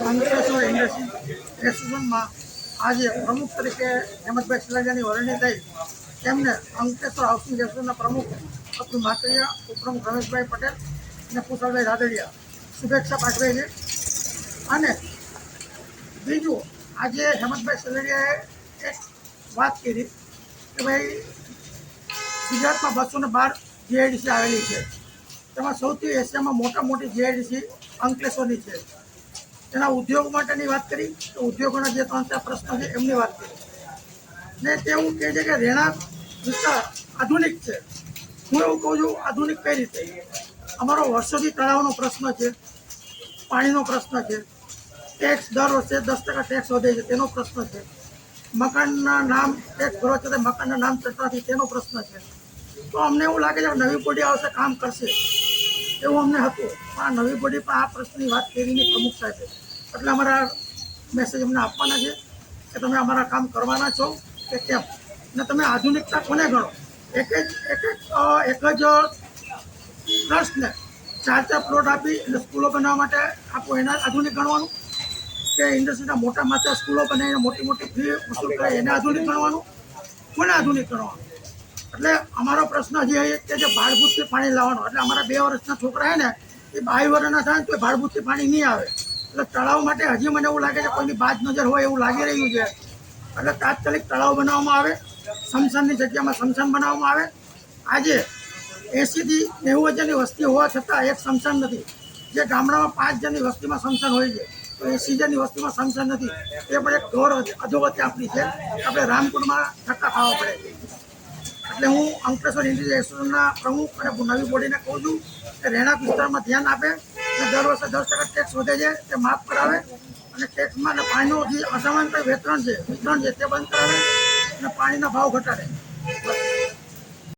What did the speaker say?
Ankleshwar industry એસોસિએશનમાં આજે પ્રમુખ તરીકે હેમંતભાઈ સિલાજાની વરણી થઈ. તેમને અંકલેશ્વર હાઉસિંગ એસોસિએશનના પ્રમુખ અબ્દુલ માકરિયા, ઉપપ્રમુખ રમેશભાઈ પટેલ અને કુશલભાઈ રાદડિયા શુભેચ્છા પાઠવે છે. અને બીજું, આજે હેમંતભાઈ સિલાજાએ એક વાત કરી કે ભાઈ ગુજરાતમાં 212 જીઆઈડીસી આવેલી છે. તેમાં સૌથી એશિયામાં મોટી જીઆઈડીસી અંકલેશ્વરની છે. તેના ઉદ્યોગ માટેની વાત કરી તો ઉદ્યોગોના જે 3-4 પ્રશ્નો છે એમની વાત કરી. ને તે એવું કહે છે કે રહેણાંક વિસ્તાર આધુનિક છે. હું એવું કહું છું, આધુનિક કઈ રીતે? અમારો વર્ષોથી તળાવનો પ્રશ્ન છે, પાણીનો પ્રશ્ન છે, ટેક્સ દર વર્ષે 10% ટેક્સ વધે છે તેનો પ્રશ્ન છે, મકાનના નામ ટેક્સ ભરવા છતાં મકાનના નામ ચડવાથી તેનો પ્રશ્ન છે. તો અમને એવું લાગે છે કે નવી પેઢી આવશે, કામ કરશે એવું અમને હતું. પણ આ નવી પેઢી પણ આ પ્રશ્નની વાત કરીને પ્રમુખ સાહેબે, એટલે અમારા મેસેજ અમને આપવાના છે કે તમે અમારા કામ કરવાના છો કે કેમ, ને તમે આધુનિકતા કોને ગણો? એક જ ટ્રસ્ટને 4 પ્લોટ આપી અને સ્કૂલો બનાવવા માટે આપો, એના આધુનિક ગણવાનું? કે ઇન્ડસ્ટ્રીના મોટા માત્ર સ્કૂલો બનાવીને મોટી ફી વસૂલ કરે એને આધુનિક ગણવાનું? કોને આધુનિક ગણવાનું? એટલે અમારો પ્રશ્ન હજી એ કે જે ભાડભૂતથી પાણી લાવવાનું, એટલે અમારા 2 વર્ષના છોકરા છે ને એ 22 વર્ષના થાય ને તો ભાડભૂતથી પાણી નહીં આવે. એટલે તળાવ માટે હજી મને એવું લાગે છે કોઈની બાજ નજર હોય એવું લાગી રહ્યું છે. એટલે તાત્કાલિક તળાવ બનાવવામાં આવે, સ્મશાનની જગ્યામાં સ્મશાન બનાવવામાં આવે. આજે 80 થી 90 હજારની વસ્તી હોવા છતાં એક સ્મશાન નથી. જે ગામડામાં 5 જણની વસ્તીમાં સ્મશાન હોય છે, તો 80 જણની વસ્તીમાં સ્મશાન નથી. એ પણ એક ઘોર અધોગતિ આપણી છે. આપણે રામકુંડમાં ધક્કા ખાવા પડે છે. એટલે હું અંકલેશ્વર ઇન્ડસ્ટ્રી એસોસિએશનના પ્રમુખ અને નવી બોડીને કહું છું કે રહેણાંક વિસ્તારમાં ધ્યાન આપે અને દર વર્ષે 10% ટેક્સ વધે છે તે માફ કરાવે, અને ટેક્સમાં અને પાણીનું જે અસામાન્ય વિતરણ છે તે બંધ કરાવે અને પાણીના ભાવ ઘટાડે.